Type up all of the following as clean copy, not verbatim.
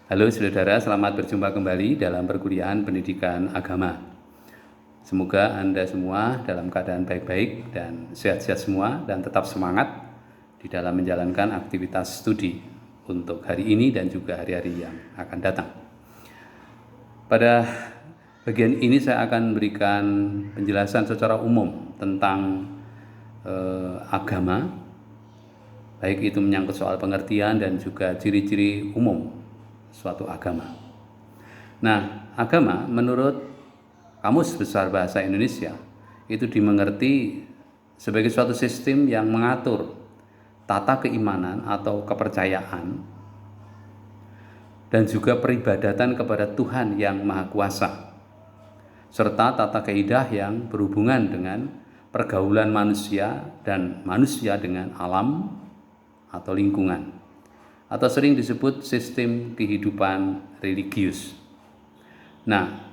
Halo saudara, selamat berjumpa kembali dalam perkuliahan pendidikan agama. Semoga Anda semua dalam keadaan baik-baik dan sehat-sehat semua dan tetap semangat di dalam menjalankan aktivitas studi untuk hari ini dan juga hari-hari yang akan datang. Pada bagian ini saya akan berikan penjelasan secara umum tentang agama, baik itu menyangkut soal pengertian dan juga ciri-ciri umum suatu agama. Nah, agama menurut Kamus Besar Bahasa Indonesia itu dimengerti sebagai suatu sistem yang mengatur tata keimanan atau kepercayaan dan juga peribadatan kepada Tuhan yang Maha Kuasa, serta tata kaidah yang berhubungan dengan pergaulan manusia dan manusia dengan alam atau lingkungan, atau sering disebut sistem kehidupan religius. Nah,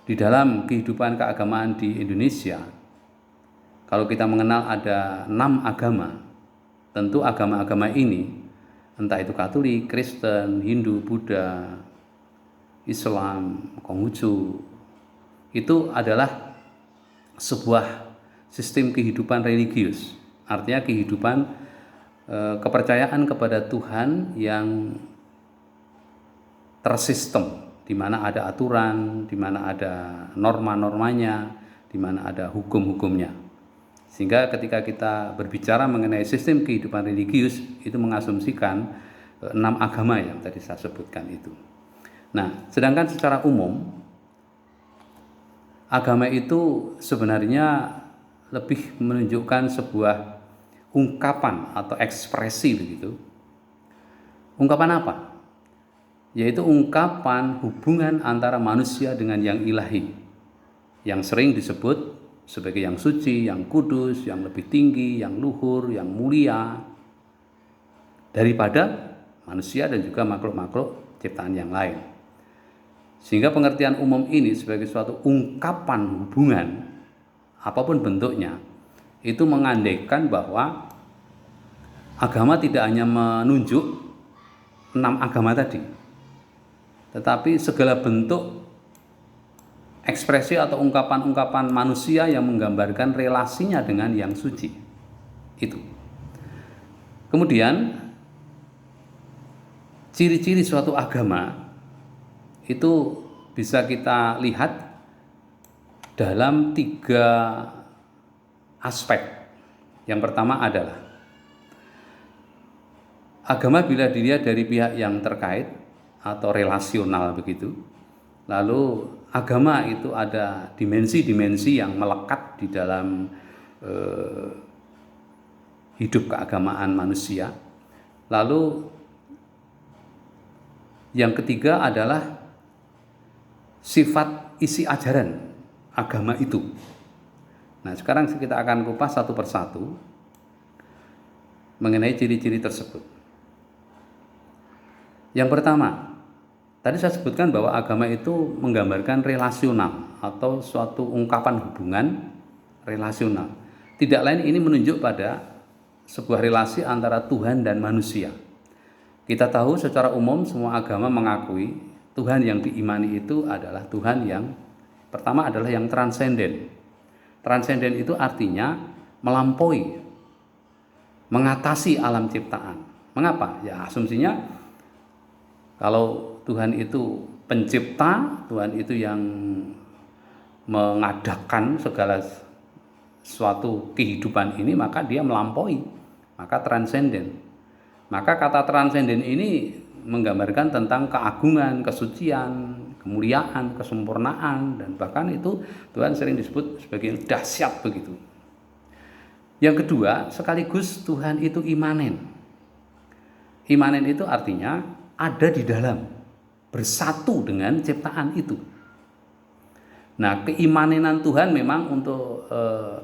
di dalam kehidupan keagamaan di Indonesia, kalau kita mengenal ada 6 agama, tentu agama-agama ini, entah itu Katolik, Kristen, Hindu, Buddha, Islam, Konghucu, itu adalah sebuah sistem kehidupan religius. Artinya kehidupan kepercayaan kepada Tuhan yang tersistem, di mana ada aturan, di mana ada norma-normanya, di mana ada hukum-hukumnya. Sehingga ketika kita berbicara mengenai sistem kehidupan religius, itu mengasumsikan 6 agama yang tadi saya sebutkan itu. Nah, sedangkan secara umum, agama itu sebenarnya lebih menunjukkan sebuah ungkapan atau ekspresi begitu. Ungkapan apa? Yaitu ungkapan hubungan antara manusia dengan yang ilahi, yang sering disebut sebagai yang suci, yang kudus, yang lebih tinggi, yang luhur, yang mulia daripada manusia dan juga makhluk-makhluk ciptaan yang lain. Sehingga pengertian umum ini sebagai suatu ungkapan hubungan apapun bentuknya, itu mengandaikan bahwa agama tidak hanya menunjuk 6 agama tadi, tetapi segala bentuk ekspresi atau ungkapan-ungkapan manusia yang menggambarkan relasinya dengan yang suci. Itu. Kemudian ciri-ciri suatu agama itu bisa kita lihat dalam 3 aspek. Yang pertama adalah agama bila dilihat dari pihak yang terkait atau relasional begitu. Lalu agama itu ada dimensi-dimensi yang melekat di dalam hidup keagamaan manusia. Lalu yang ketiga adalah sifat isi ajaran agama itu. Nah, sekarang kita akan kupas satu persatu mengenai ciri-ciri tersebut. Yang pertama, tadi saya sebutkan bahwa agama itu menggambarkan relasional atau suatu ungkapan hubungan relasional. Tidak lain ini menunjuk pada sebuah relasi antara Tuhan dan manusia. Kita tahu secara umum semua agama mengakui Tuhan yang diimani itu adalah Tuhan yang pertama adalah yang transenden. Transenden itu artinya melampaui, mengatasi alam ciptaan. Mengapa? Ya asumsinya kalau Tuhan itu pencipta, Tuhan itu yang mengadakan segala suatu kehidupan ini, maka dia melampaui, maka transenden. Maka kata transenden ini menggambarkan tentang keagungan, kesucian, kemuliaan, kesempurnaan, dan bahkan itu Tuhan sering disebut sebagai dahsyat begitu. Yang kedua, sekaligus Tuhan itu imanen. Imanen itu artinya ada di dalam, bersatu dengan ciptaan itu. Nah, keimanan Tuhan memang untuk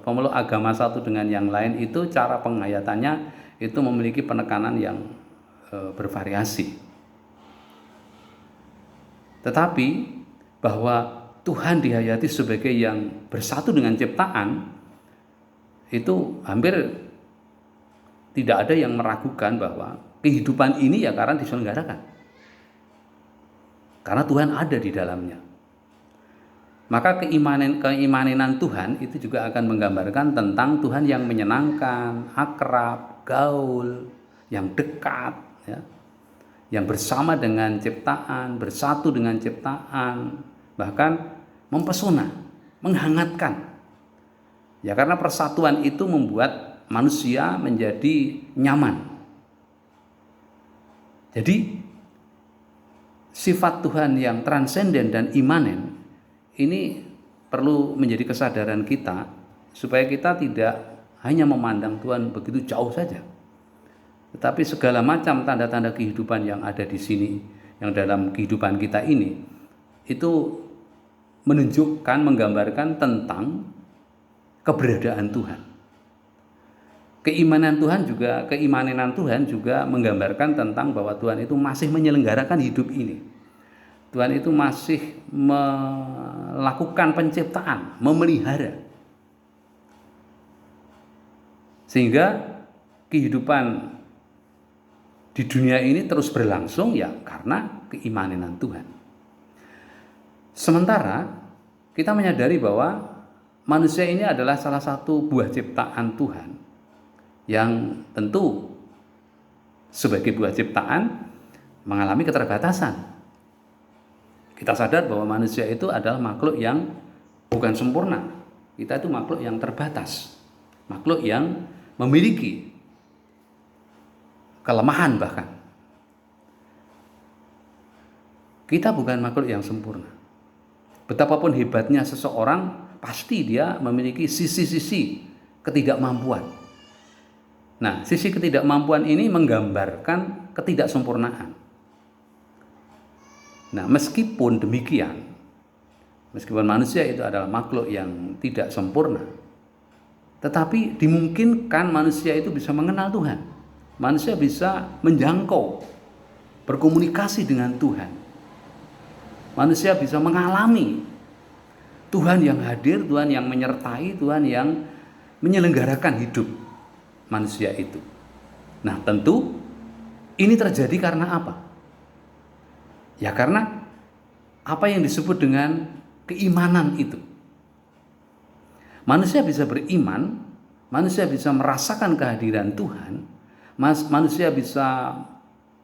pemeluk agama satu dengan yang lain itu cara penghayatannya itu memiliki penekanan yang bervariasi. Tetapi bahwa Tuhan dihayati sebagai yang bersatu dengan ciptaan, itu hampir tidak ada yang meragukan bahwa kehidupan ini ya karena diselenggarakan. karena Tuhan ada di dalamnya. Maka keimanan Tuhan itu juga akan menggambarkan tentang Tuhan yang menyenangkan, akrab, gaul, yang dekat, ya, yang bersama dengan ciptaan, bersatu dengan ciptaan, bahkan mempesona, menghangatkan. Ya, karena persatuan itu membuat manusia menjadi nyaman. Jadi sifat Tuhan yang transenden dan imanen ini perlu menjadi kesadaran kita supaya kita tidak hanya memandang Tuhan begitu jauh saja, tetapi segala macam tanda-tanda kehidupan yang ada di sini, yang dalam kehidupan kita ini, itu menunjukkan, menggambarkan tentang keberadaan Tuhan. Keimanan Tuhan juga menggambarkan tentang bahwa Tuhan itu masih menyelenggarakan hidup ini. Tuhan itu masih melakukan penciptaan, memelihara. Sehingga kehidupan di dunia ini terus berlangsung ya karena keimanan Tuhan. Sementara kita menyadari bahwa manusia ini adalah salah satu buah ciptaan Tuhan yang tentu sebagai buah ciptaan mengalami keterbatasan. Kita sadar bahwa manusia itu adalah makhluk yang bukan sempurna. Kita itu makhluk yang terbatas, makhluk yang memiliki kelemahan bahkan. Kita bukan makhluk yang sempurna. Betapapun hebatnya seseorang, pasti dia memiliki sisi-sisi ketidakmampuan. Nah, sisi ketidakmampuan ini menggambarkan ketidaksempurnaan. Nah, meskipun demikian, meskipun manusia itu adalah makhluk yang tidak sempurna, tetapi dimungkinkan manusia itu bisa mengenal Tuhan. Manusia bisa menjangkau, berkomunikasi dengan Tuhan. Manusia bisa mengalami Tuhan yang hadir, Tuhan yang menyertai, Tuhan yang menyelenggarakan hidup manusia itu. Nah, tentu ini terjadi karena apa? Ya karena apa yang disebut dengan keimanan itu. Manusia bisa beriman, manusia bisa merasakan kehadiran Tuhan, manusia bisa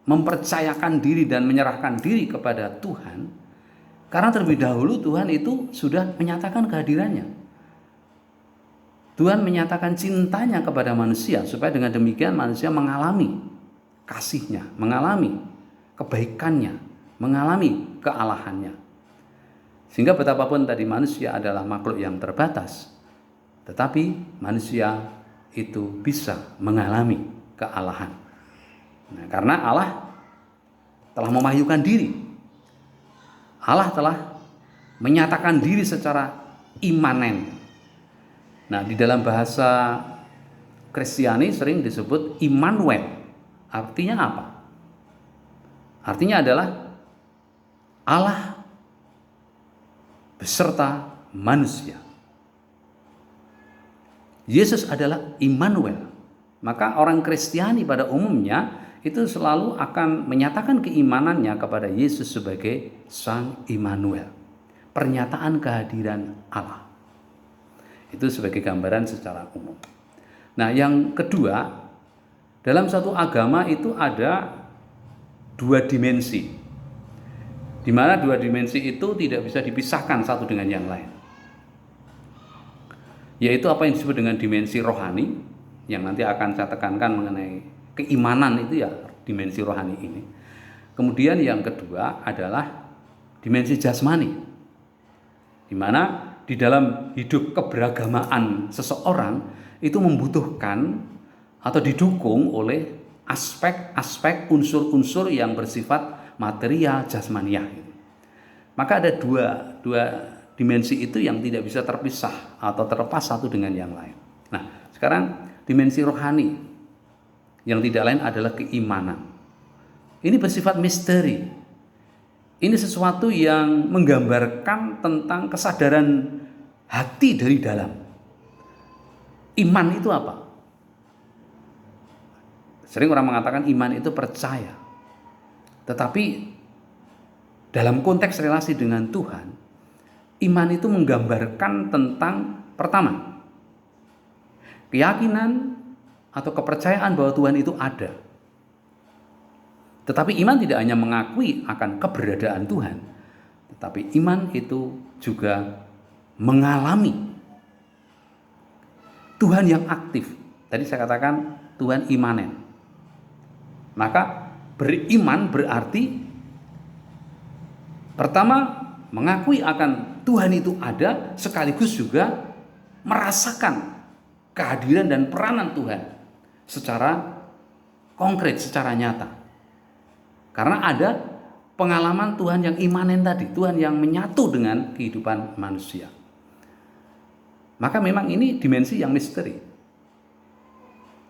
mempercayakan diri dan menyerahkan diri kepada Tuhan, karena terlebih dahulu Tuhan itu sudah menyatakan kehadirannya. Tuhan menyatakan cintanya kepada manusia, supaya dengan demikian manusia mengalami kasihnya, mengalami kebaikannya, mengalami kealahannya. Sehingga betapapun tadi manusia adalah makhluk yang terbatas, tetapi manusia itu bisa mengalami kealahan. Nah, karena Allah telah memahyukan diri. Allah telah menyatakan diri secara imanen. Nah, di dalam bahasa Kristiani sering disebut Immanuel. Artinya apa? Artinya adalah Allah beserta manusia. Yesus adalah Immanuel. Maka orang Kristiani pada umumnya itu selalu akan menyatakan keimanannya kepada Yesus sebagai Sang Immanuel. Pernyataan kehadiran Allah. Itu sebagai gambaran secara umum. Nah, yang kedua, dalam satu agama itu ada dua dimensi, di mana dua dimensi itu tidak bisa dipisahkan satu dengan yang lain, yaitu apa yang disebut dengan dimensi rohani, yang nanti akan saya tekankan mengenai keimanan itu ya dimensi rohani ini. Kemudian yang kedua adalah dimensi jasmani, di mana di dalam hidup keberagamaan seseorang itu membutuhkan atau didukung oleh aspek-aspek unsur-unsur yang bersifat material jasmaniah. Maka ada dua dimensi itu yang tidak bisa terpisah atau terlepas satu dengan yang lain. Nah, sekarang dimensi rohani yang tidak lain adalah keimanan. Ini bersifat misteri. Ini sesuatu yang menggambarkan tentang kesadaran hati dari dalam. Iman itu apa? Sering orang mengatakan iman itu percaya. Tetapi dalam konteks relasi dengan Tuhan, iman itu menggambarkan tentang pertama, keyakinan atau kepercayaan bahwa Tuhan itu ada. Tetapi iman tidak hanya mengakui akan keberadaan Tuhan, tetapi iman itu juga mengalami Tuhan yang aktif. Tadi saya katakan Tuhan imanen. Maka beriman berarti pertama mengakui akan Tuhan itu ada, sekaligus juga merasakan kehadiran dan peranan Tuhan secara konkret, secara nyata. Karena ada pengalaman Tuhan yang imanen tadi, Tuhan yang menyatu dengan kehidupan manusia. Maka memang ini dimensi yang misteri.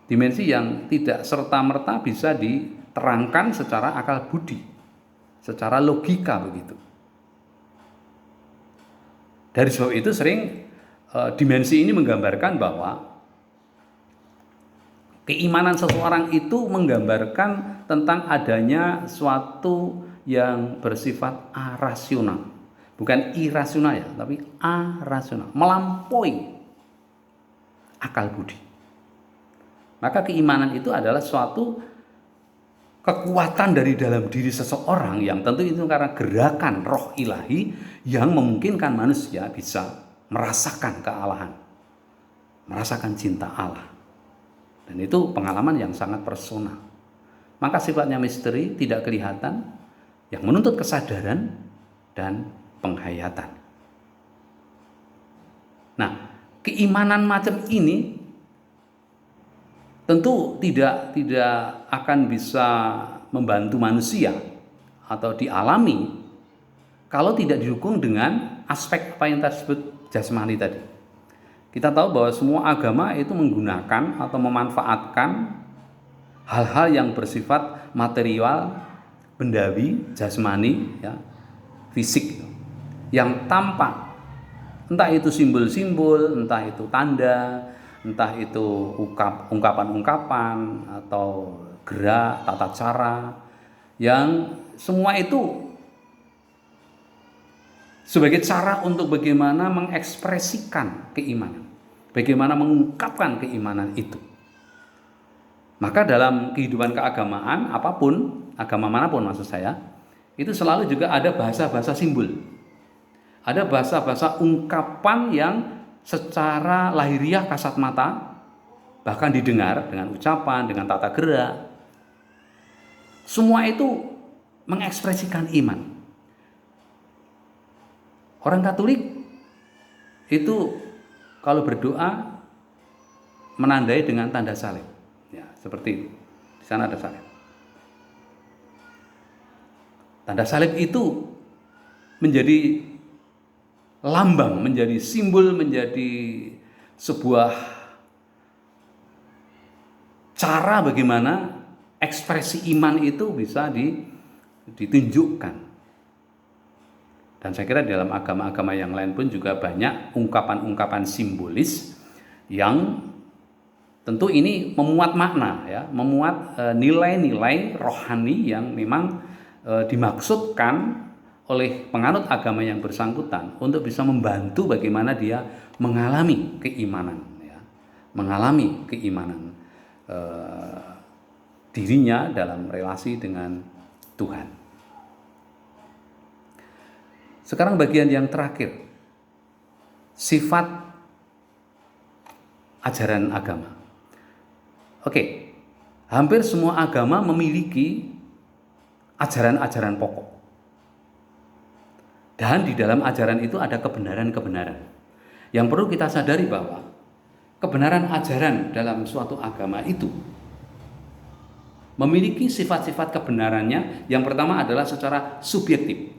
Dimensi yang tidak serta-merta bisa diterangkan secara akal budi, secara logika begitu. Dari sebab itu sering dimensi ini menggambarkan bahwa keimanan seseorang itu menggambarkan tentang adanya suatu yang bersifat arasional. Bukan irasional ya, tapi arasional, melampaui akal budi. Maka keimanan itu adalah suatu kekuatan dari dalam diri seseorang yang tentu itu karena gerakan roh ilahi yang memungkinkan manusia bisa merasakan kealahan, merasakan cinta Allah. Dan itu pengalaman yang sangat personal. Maka sifatnya misteri, tidak kelihatan, yang menuntut kesadaran dan penghayatan. Nah, keimanan macam ini tentu tidak akan bisa membantu manusia atau dialami kalau tidak didukung dengan aspek apa yang tersebut jasmani tadi. Kita tahu bahwa semua agama itu menggunakan atau memanfaatkan hal-hal yang bersifat material, bendawi, jasmani, ya, fisik, yang tampak, entah itu simbol-simbol, entah itu tanda, entah itu ungkapan-ungkapan atau gerak, tata cara, yang semua itu sebagai cara untuk bagaimana mengekspresikan keimanan, bagaimana mengungkapkan keimanan itu. Maka dalam kehidupan keagamaan apapun, agama manapun maksud saya, itu selalu juga ada bahasa-bahasa simbol. Ada bahasa-bahasa ungkapan yang secara lahiriah kasat mata, bahkan didengar dengan ucapan, dengan tata gerak. Semua itu mengekspresikan iman. Orang Katolik itu kalau berdoa menandai dengan tanda salib. Ya, seperti itu. Di sana ada salib. Tanda salib itu menjadi lambang, menjadi simbol, menjadi sebuah cara bagaimana ekspresi iman itu bisa ditunjukkan. Dan saya kira dalam agama-agama yang lain pun juga banyak ungkapan-ungkapan simbolis yang tentu ini memuat makna, ya, memuat nilai-nilai rohani yang memang dimaksudkan oleh penganut agama yang bersangkutan untuk bisa membantu bagaimana dia mengalami keimanan, ya, mengalami keimanan dirinya dalam relasi dengan Tuhan. Sekarang bagian yang terakhir, sifat ajaran agama. Oke, hampir semua agama memiliki ajaran-ajaran pokok. Dan di dalam ajaran itu ada kebenaran-kebenaran. Yang perlu kita sadari bahwa kebenaran ajaran dalam suatu agama itu memiliki sifat-sifat kebenarannya. Yang pertama adalah secara subjektif.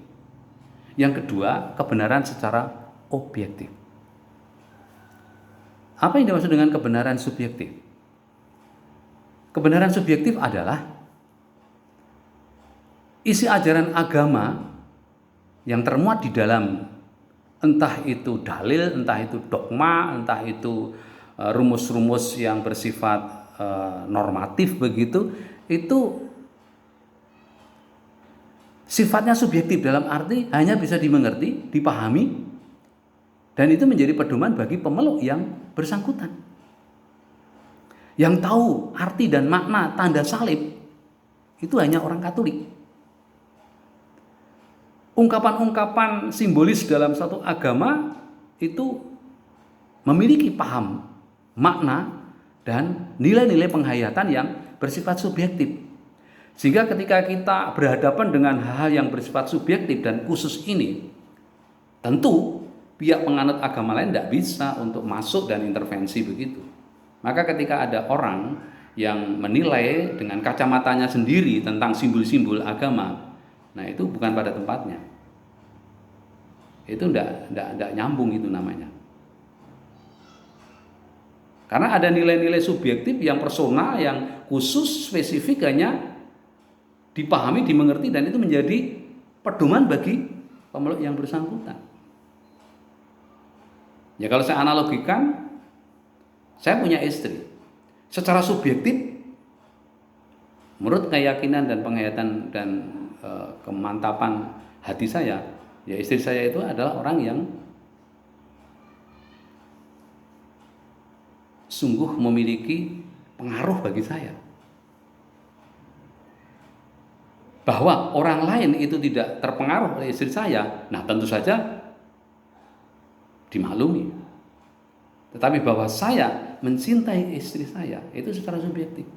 Yang kedua, kebenaran secara objektif. Apa yang dimaksud dengan kebenaran subjektif? Kebenaran subjektif adalah isi ajaran agama yang termuat di dalam entah itu dalil, entah itu dogma, entah itu rumus-rumus yang bersifat normatif begitu, itu sifatnya subjektif dalam arti hanya bisa dimengerti, dipahami, dan itu menjadi pedoman bagi pemeluk yang bersangkutan. Yang tahu arti dan makna tanda salib itu hanya orang Katolik. Ungkapan-ungkapan simbolis dalam satu agama itu memiliki paham, makna, dan nilai-nilai penghayatan yang bersifat subjektif. Sehingga ketika kita berhadapan dengan hal-hal yang bersifat subjektif dan khusus ini, tentu pihak penganut agama lain tidak bisa untuk masuk dan intervensi begitu. Maka ketika ada orang yang menilai dengan kacamatanya sendiri tentang simbol-simbol agama, nah itu bukan pada tempatnya. Itu enggak nyambung itu namanya. Karena ada nilai-nilai subjektif yang personal, yang khusus, spesifik, hanya dipahami, dimengerti, dan itu menjadi pedoman bagi pemeluk yang bersangkutan. Ya kalau saya analogikan, saya punya istri. Secara subjektif, menurut keyakinan dan penghayatan dan kemantapan hati saya, ya istri saya itu adalah orang yang sungguh memiliki pengaruh bagi saya. Bahwa orang lain itu tidak terpengaruh oleh istri saya, nah tentu saja dimaklumi. Tetapi bahwa saya mencintai istri saya itu secara subjektif.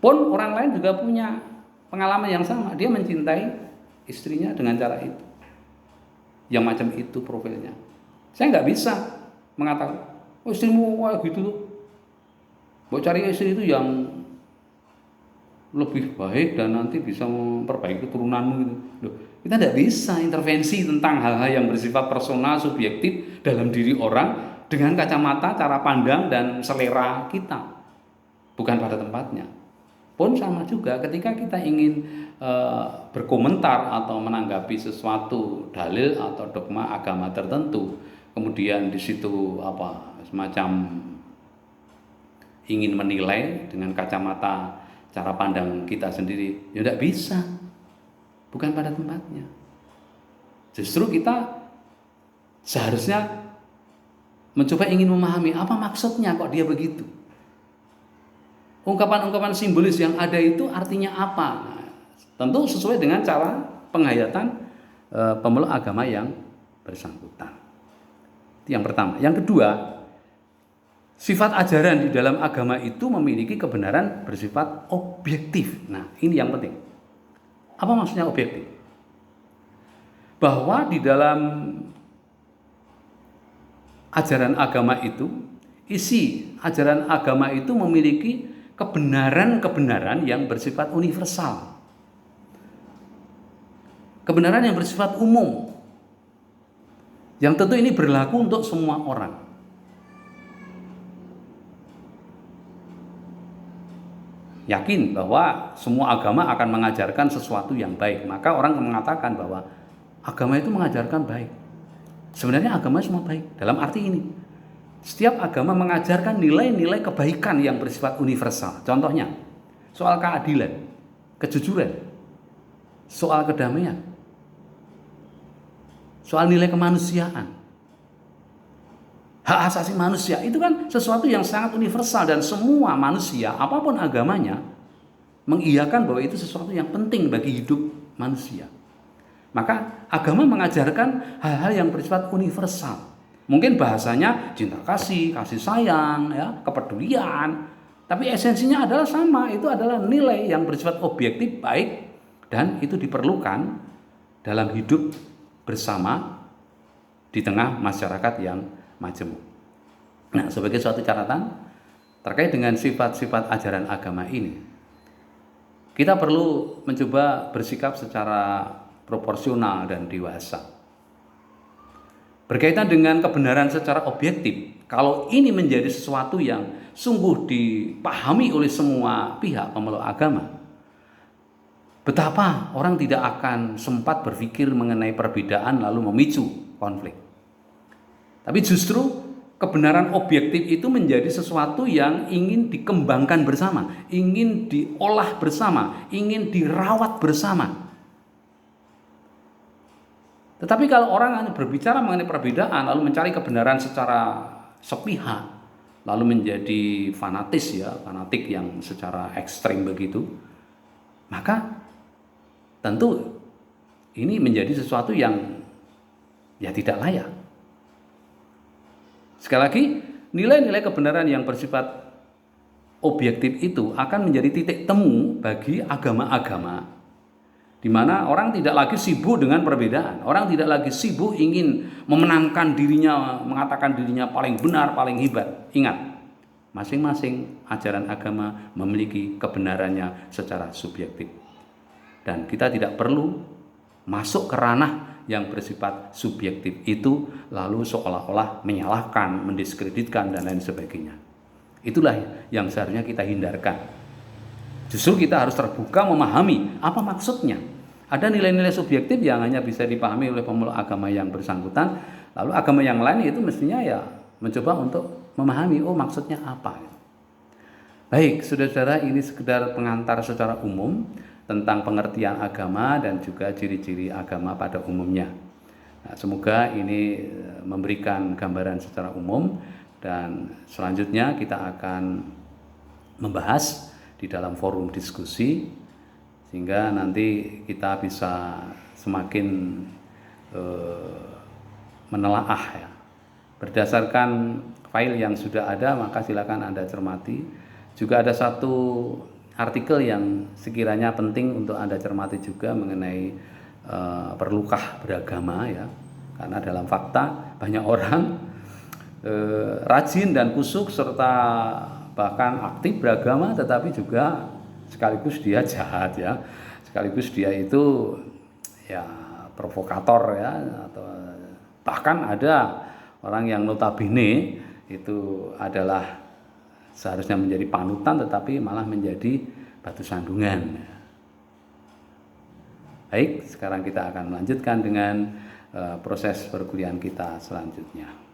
Pun orang lain juga punya pengalaman yang sama, dia mencintai istrinya dengan cara itu, yang macam itu profilnya. Saya nggak bisa mengatakan, oh istrimu wah gitu tuh, mau cari istri itu yang lebih baik dan nanti bisa memperbaiki keturunanmu gitu. Loh, kita tidak bisa intervensi tentang hal-hal yang bersifat personal, subjektif dalam diri orang dengan kacamata, cara pandang, dan selera kita. Bukan pada tempatnya. Pun sama juga ketika kita ingin berkomentar atau menanggapi sesuatu dalil atau dogma agama tertentu, kemudian di situ semacam ingin menilai dengan kacamata cara pandang kita sendiri, ya tidak bisa, bukan pada tempatnya. Justru kita seharusnya mencoba ingin memahami apa maksudnya kok dia begitu. Ungkapan-ungkapan simbolis yang ada itu artinya apa? Nah, tentu sesuai dengan cara penghayatan pemeluk agama yang bersangkutan. Itu yang pertama. Yang kedua, sifat ajaran di dalam agama itu memiliki kebenaran bersifat objektif. Nah, ini yang penting. Apa maksudnya objektif? Bahwa di dalam ajaran agama itu, isi ajaran agama itu memiliki kebenaran-kebenaran yang bersifat universal. Kebenaran yang bersifat umum. Yang tentu ini berlaku untuk semua orang. Yakin bahwa semua agama akan mengajarkan sesuatu yang baik. Maka orang mengatakan bahwa agama itu mengajarkan baik. Sebenarnya agama semua baik. Dalam arti ini, setiap agama mengajarkan nilai-nilai kebaikan yang bersifat universal. Contohnya, soal keadilan, kejujuran, soal kedamaian, soal nilai kemanusiaan, hak asasi manusia. Itu kan sesuatu yang sangat universal dan semua manusia, apapun agamanya, mengiyakan bahwa itu sesuatu yang penting bagi hidup manusia. Maka agama mengajarkan hal-hal yang bersifat universal. Mungkin bahasanya cinta kasih, kasih sayang, ya, kepedulian. Tapi esensinya adalah sama, itu adalah nilai yang bersifat objektif baik dan itu diperlukan dalam hidup bersama di tengah masyarakat yang majemuk. Nah, sebagai suatu catatan terkait dengan sifat-sifat ajaran agama ini, kita perlu mencoba bersikap secara proporsional dan dewasa. Berkaitan dengan kebenaran secara objektif, kalau ini menjadi sesuatu yang sungguh dipahami oleh semua pihak pemeluk agama, betapa orang tidak akan sempat berpikir mengenai perbedaan lalu memicu konflik. Tapi justru kebenaran objektif itu menjadi sesuatu yang ingin dikembangkan bersama, ingin diolah bersama, ingin dirawat bersama. Tetapi kalau orang hanya berbicara mengenai perbedaan lalu mencari kebenaran secara sepihak, lalu menjadi fanatis ya, fanatik yang secara ekstrim begitu, maka tentu ini menjadi sesuatu yang ya tidak layak. Sekali lagi, nilai-nilai kebenaran yang bersifat objektif itu akan menjadi titik temu bagi agama-agama di mana orang tidak lagi sibuk dengan perbedaan. Orang tidak lagi sibuk ingin memenangkan dirinya, mengatakan dirinya paling benar, paling hebat. Ingat, masing-masing ajaran agama memiliki kebenarannya secara subjektif. Dan kita tidak perlu masuk ke ranah yang bersifat subjektif itu lalu seolah-olah menyalahkan, mendiskreditkan dan lain sebagainya. Itulah yang seharusnya kita hindarkan. Justru kita harus terbuka memahami apa maksudnya. Ada nilai-nilai subjektif yang hanya bisa dipahami oleh pemeluk agama yang bersangkutan, lalu agama yang lain itu mestinya ya mencoba untuk memahami maksudnya apa. Baik, saudara-saudara, ini sekedar pengantar secara umum tentang pengertian agama dan juga ciri-ciri agama pada umumnya. Nah, semoga ini memberikan gambaran secara umum. Dan selanjutnya kita akan membahas di dalam forum diskusi sehingga nanti kita bisa semakin menelaah ya. Berdasarkan file yang sudah ada maka silakan Anda cermati. Juga ada satu artikel yang sekiranya penting untuk Anda cermati juga mengenai perlukah beragama ya. Karena dalam fakta banyak orang rajin dan kusuk serta bahkan aktif beragama tetapi juga sekaligus dia jahat ya, sekaligus dia itu ya provokator ya, atau bahkan ada orang yang notabene itu adalah seharusnya menjadi panutan tetapi malah menjadi batu sandungan. Baik, sekarang kita akan melanjutkan dengan proses perkuliahan kita selanjutnya.